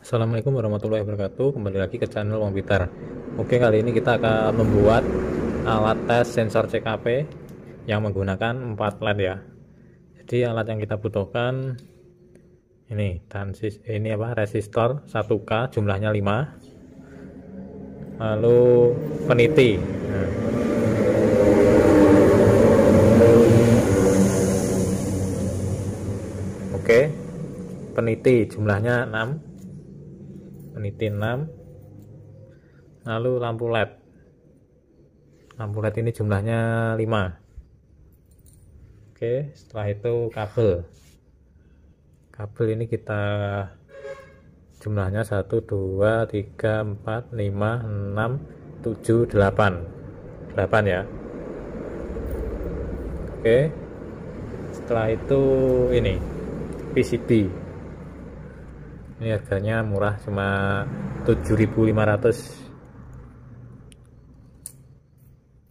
Assalamualaikum warahmatullahi wabarakatuh. Kembali lagi ke channel Wong Pitar. Oke, kali ini kita akan membuat alat tes sensor CKP yang menggunakan 4 LED ya. Jadi alat yang kita butuhkan ini resistor 1K jumlahnya 5. Lalu peniti. Oke. Peniti jumlahnya 6. Peniti 6. Lalu lampu LED ini jumlahnya 5. Oke, setelah itu kabel ini kita jumlahnya 1 2 3 4 5 6 7 8 ya. Oke, setelah itu ini PCB, ini harganya murah, cuma 7.500.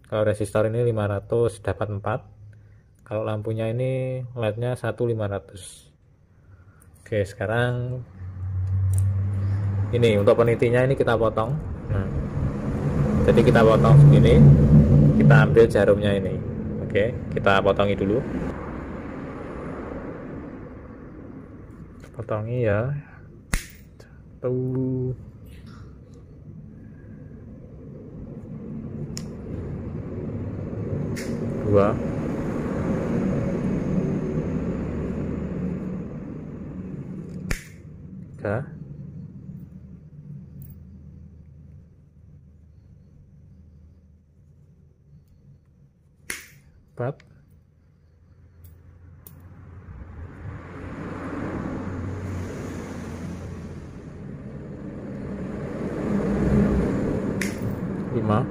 Kalau resistor ini 500 dapat 4. Kalau lampunya ini LED-nya 1.500. Oke, sekarang ini untuk penitinya ini kita potong. Jadi kita potong segini, kita ambil jarumnya ini. Oke, kita potongi dulu. Potongi ya. Tuh. Dua. Tiga. 4. 5.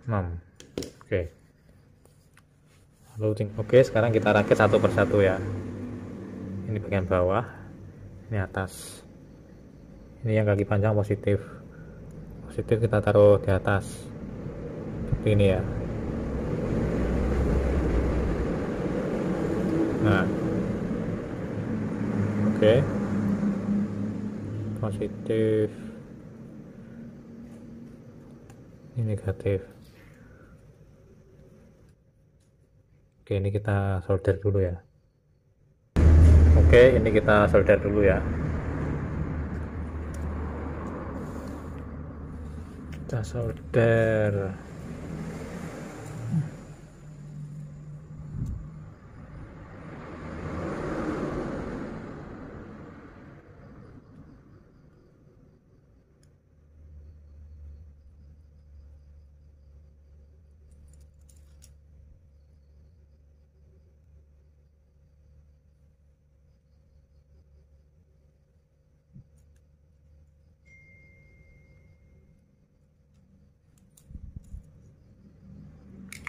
6. Oke, sekarang kita rakit satu persatu ya. Ini bagian bawah, ini atas. Ini yang kaki panjang positif kita taruh di atas seperti ini ya. Nah, oke, positif, ini negatif. Oke, ini kita solder dulu ya. Oke, ini kita solder dulu ya. Kita solder.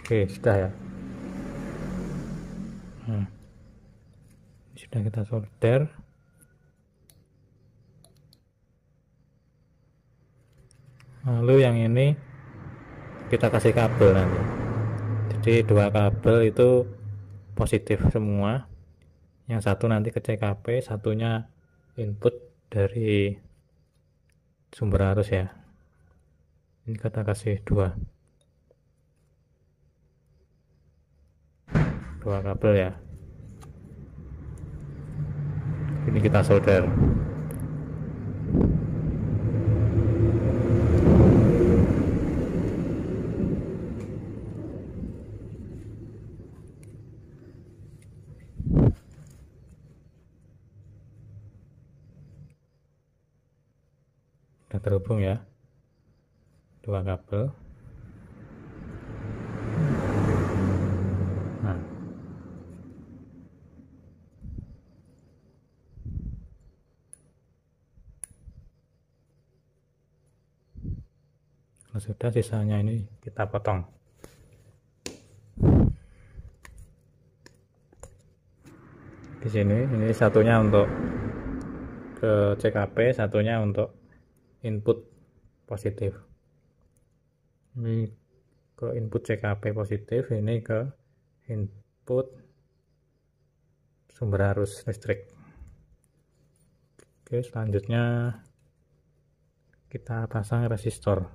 Oke, sudah ya. Sudah kita solder. Lalu yang ini kita kasih kabel nanti. Jadi dua kabel itu positif semua. Yang satu nanti ke CKP, satunya input dari sumber arus ya. Ini kita kasih dua kabel ya. Ini kita solder. Sudah terhubung ya, dua kabel. Nah, kalau sudah, sisanya ini kita potong. Di sini ini satunya untuk ke CKP, satunya untuk input positif. Ini ke input CKP positif, ini ke input sumber arus listrik. Oke, selanjutnya kita pasang resistor.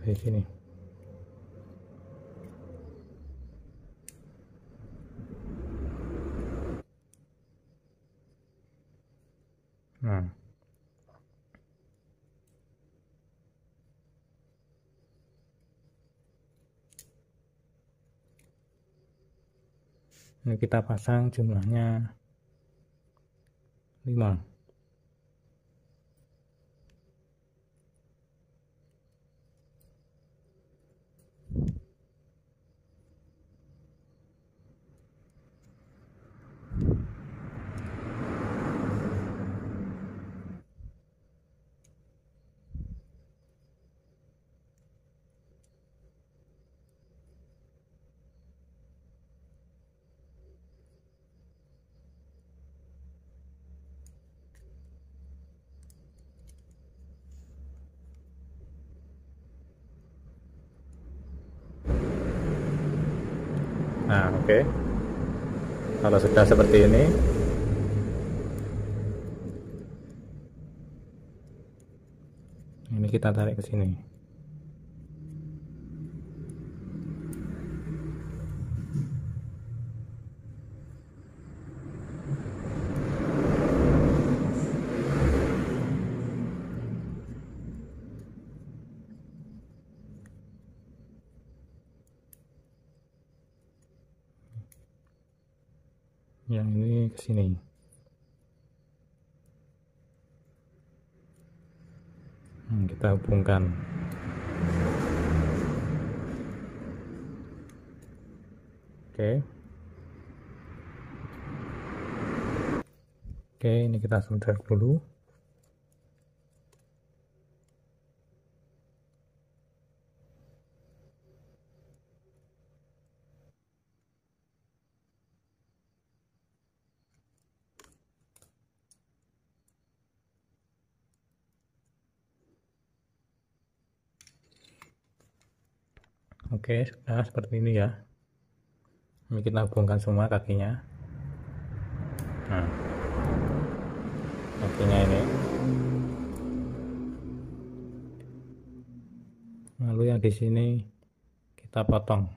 Di sini. Nah, ini kita pasang jumlahnya 5. Nah, oke. Kalau sudah seperti ini, kita tarik ke sini. Yang ini ke sini. Kita hubungkan. Oke, ini kita solder dulu. Oke, sudah seperti ini ya. Ini kita hubungkan semua kakinya. Nah, kakinya ini. Lalu yang di sini kita potong.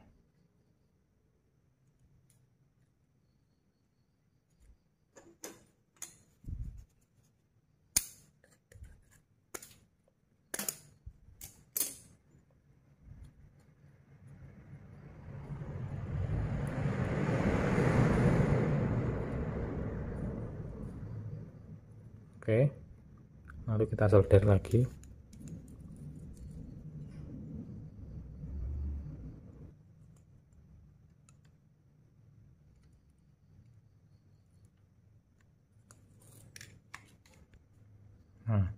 Oke, lalu kita solder lagi. Nah,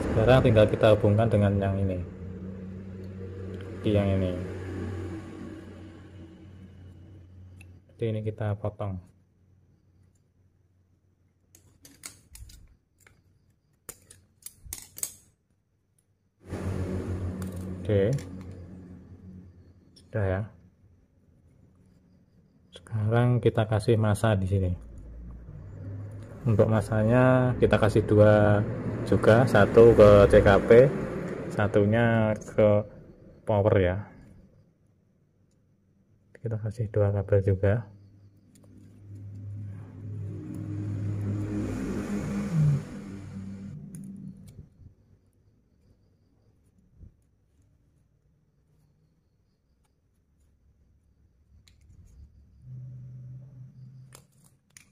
sekarang tinggal kita hubungkan dengan yang ini, yang ini. Jadi ini kita potong. Oke, sudah ya. Sekarang kita kasih massa di sini. Untuk massanya kita kasih 2 juga, satu ke CKP, satunya ke power ya. Kita kasih 2 kabel juga.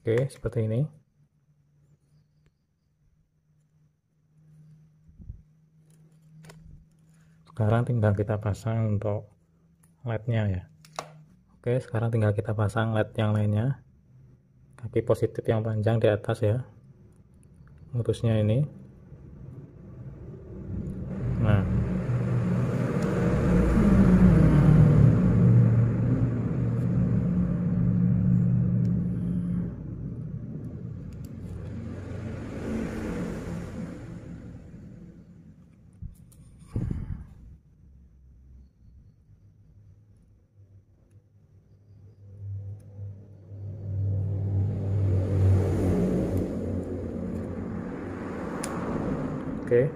Oke, seperti ini. Sekarang tinggal kita pasang untuk LED-nya ya. Oke, sekarang tinggal kita pasang LED yang lainnya. Kaki positif yang panjang di atas ya. Mutusnya ini. Nah, Oke.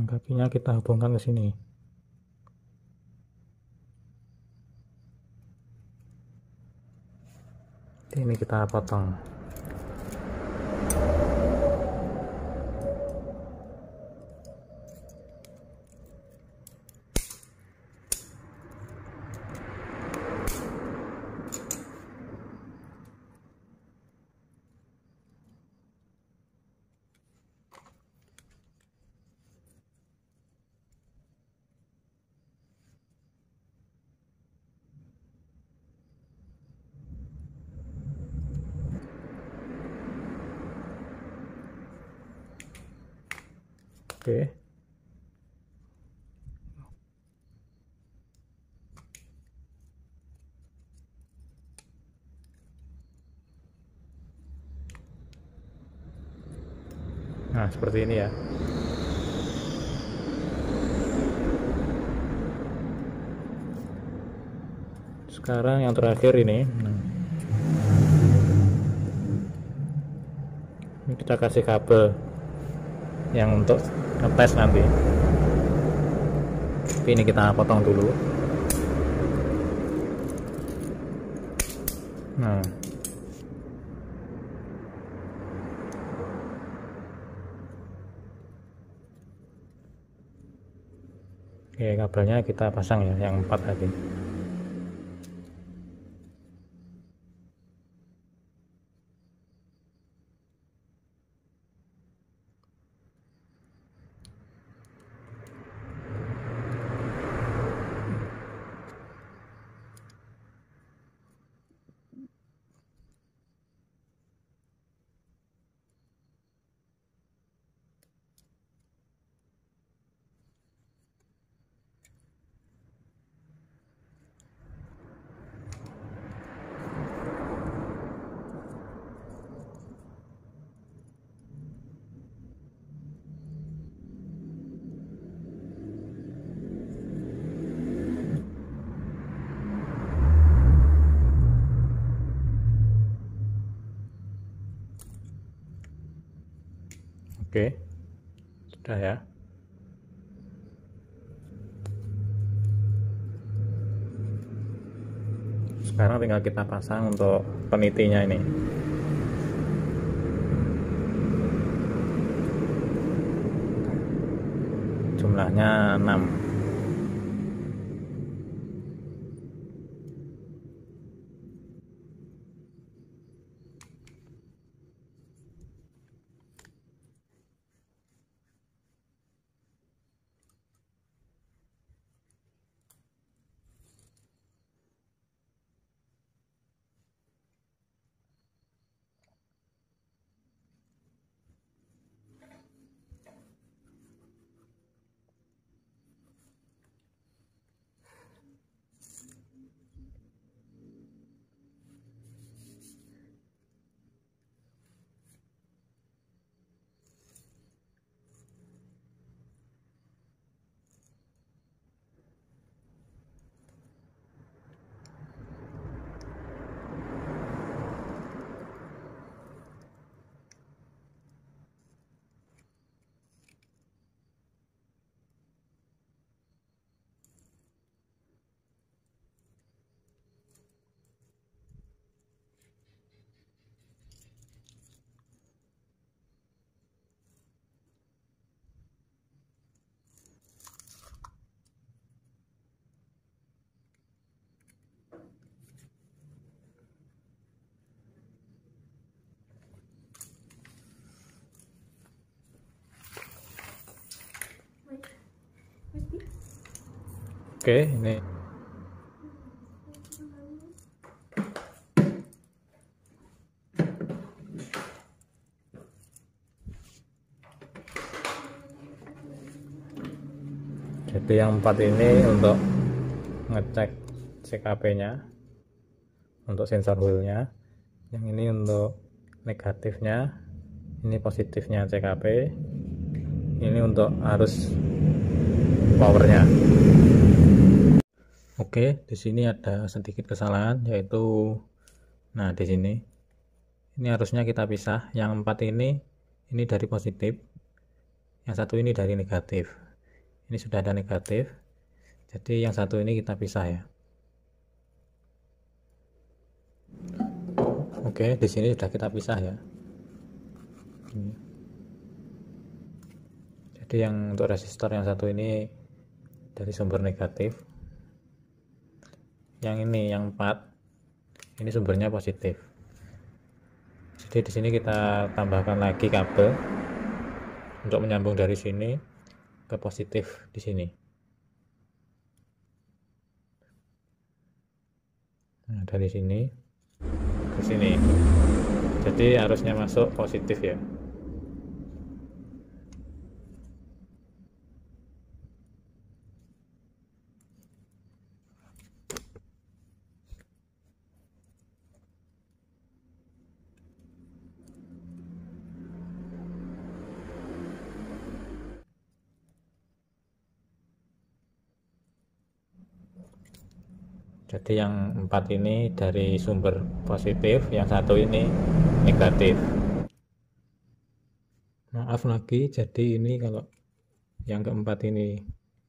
Kakinya kita hubungkan ke sini. Ini kita potong. Oke. Nah, seperti ini ya. Sekarang yang terakhir ini. Ini kita kasih kabel yang untuk ngetes nanti. Tapi ini kita potong dulu. Nah, oke, kabelnya kita pasang ya, yang 4 tadi. Oke, sudah ya. Sekarang tinggal kita pasang untuk penitinya ini. Jumlahnya 6. Oke, ini jadi yang 4 ini untuk ngecek CKP-nya, untuk sensor wheel-nya. Yang ini untuk negatifnya, ini positifnya CKP. Ini untuk arus powernya. Oke, di sini ada sedikit kesalahan, yaitu nah di sini ini harusnya kita pisah. Yang 4 ini dari positif, yang satu ini dari negatif. Ini sudah ada negatif, jadi yang satu ini kita pisah ya. Oke, di sini sudah kita pisah ya. Jadi yang untuk resistor yang satu ini dari sumber negatif, yang ini yang 4 ini sumbernya positif. Jadi di sini kita tambahkan lagi kabel untuk menyambung dari sini ke positif di sini. Nah, dari sini ke sini. Jadi harusnya masuk positif ya. Jadi yang 4 ini dari sumber positif, yang satu ini negatif. Maaf lagi, jadi ini kalau yang keempat ini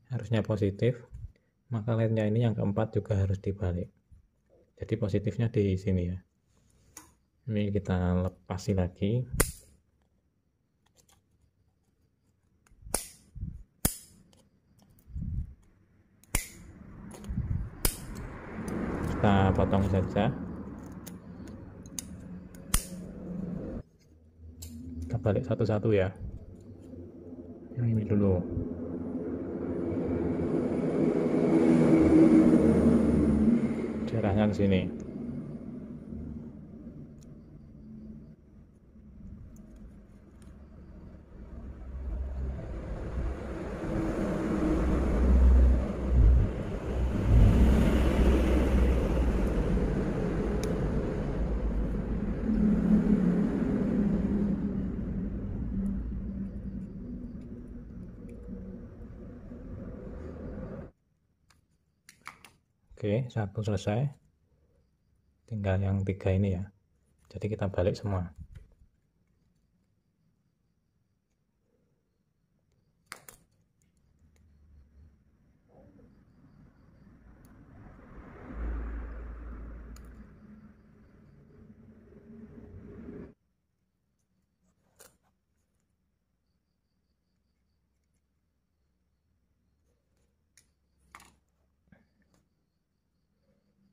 harusnya positif, maka lainnya ini yang keempat juga harus dibalik. Jadi positifnya di sini ya. Ini kita lepasi lagi. Kita potong saja. Kita balik satu-satu ya. Yang ini dulu. Daerahnya ke sini. Oke, satu selesai. Tinggal yang 3 ini ya. Jadi kita balik semua.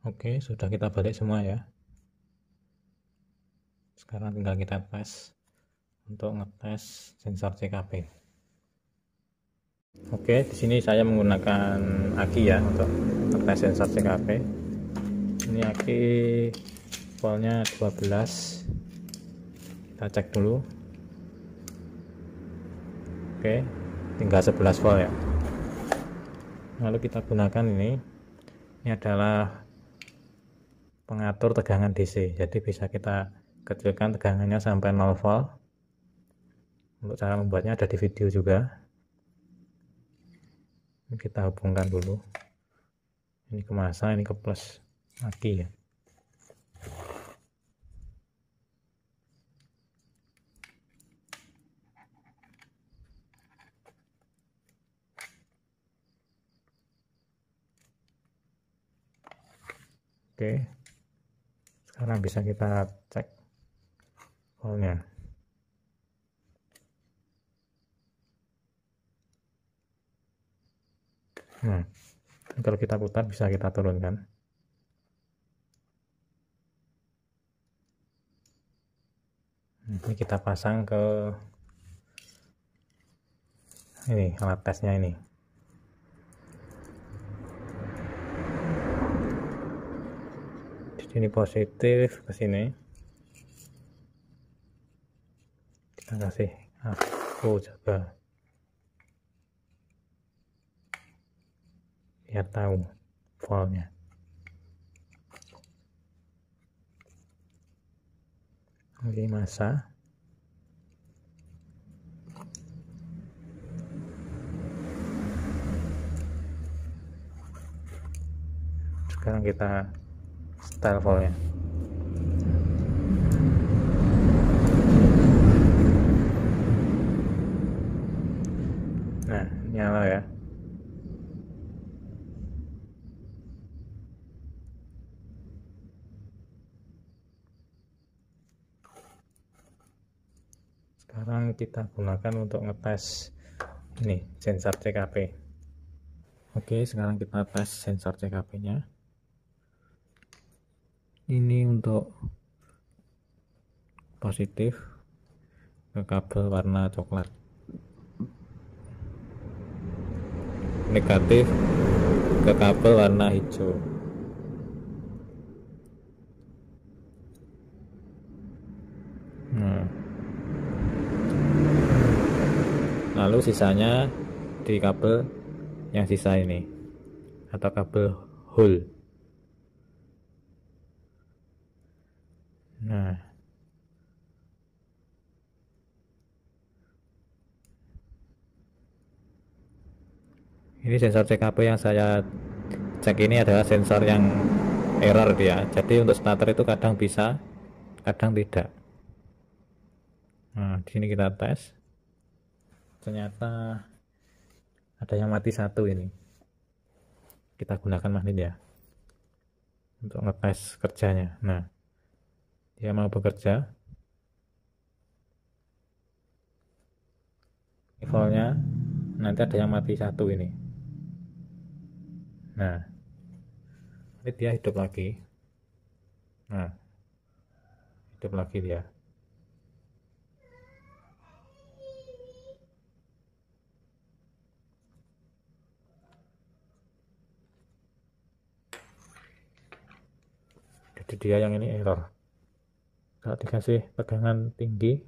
Oke, sudah kita balik semua ya. Sekarang tinggal kita tes untuk ngetes sensor CKP. Oke, di sini saya menggunakan aki ya untuk ngetes sensor CKP. Ini aki voltnya 12. Kita cek dulu. Oke, tinggal 11 volt ya. Lalu kita gunakan ini adalah pengatur tegangan DC, jadi bisa kita kecilkan tegangannya sampai 0 volt. Untuk cara membuatnya ada di video juga. Ini kita hubungkan dulu, ini ke masa, ini ke plus aki ya. Oke, sekarang bisa kita cek voltnya. Nah, kalau kita putar bisa kita turunkan. Ini kita pasang ke ini alat tesnya ini. Di sini positif, ke sini. Kita kasih aku coba biar tahu voltnya. Oke, masa. Sekarang kita style voltnya. Nah, nyala ya. Sekarang kita gunakan untuk ngetes ini sensor CKP. Oke, sekarang kita tes sensor CKP nya. Ini untuk positif ke kabel warna coklat, negatif ke kabel warna hijau. Nah, lalu sisanya di kabel yang sisa ini atau kabel hole. Nah, ini sensor CKP yang saya cek ini adalah sensor yang error dia. Jadi untuk starter itu kadang bisa, kadang tidak. Nah, di sini kita tes. Ternyata ada yang mati satu ini. Kita gunakan magnet ya untuk ngetes kerjanya. Nah, dia mau bekerja. Voltnya nanti ada yang mati satu ini. Nah, ini dia hidup lagi. Nah, hidup lagi dia. Jadi dia yang ini error. Kalau dikasih tegangan tinggi,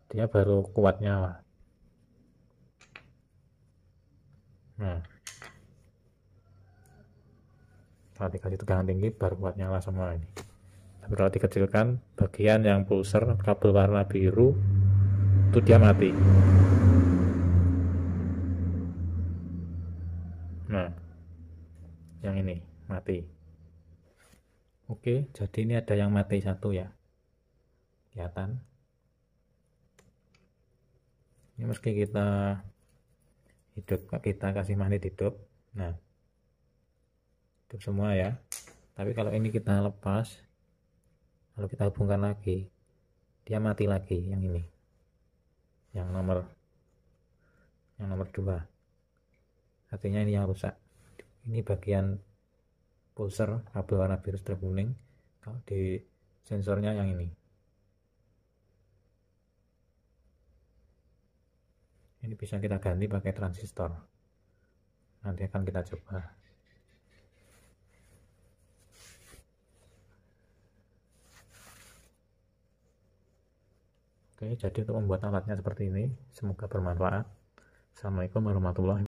dia baru kuat nyala. Nah, kalau dikasih tegangan tinggi baru kuat nyala semua ini. Tapi kalau dikecilkan, bagian yang pulser kabel warna biru itu dia mati. Nah, yang ini mati. Oke, jadi ini ada yang mati satu ya, kelihatan. Ini meski kita hidup, kita kasih magnet hidup, nah hidup semua ya. Tapi kalau ini kita lepas, lalu kita hubungkan lagi, dia mati lagi. Yang ini, yang nomor 2, artinya ini yang rusak. Ini bagian pulser kabel warna biru strip kuning. Kalau di sensornya yang ini bisa kita ganti pakai transistor. Nanti akan kita coba. Oke, jadi untuk membuat alatnya seperti ini, semoga bermanfaat. Assalamualaikum warahmatullahi wabarakatuh.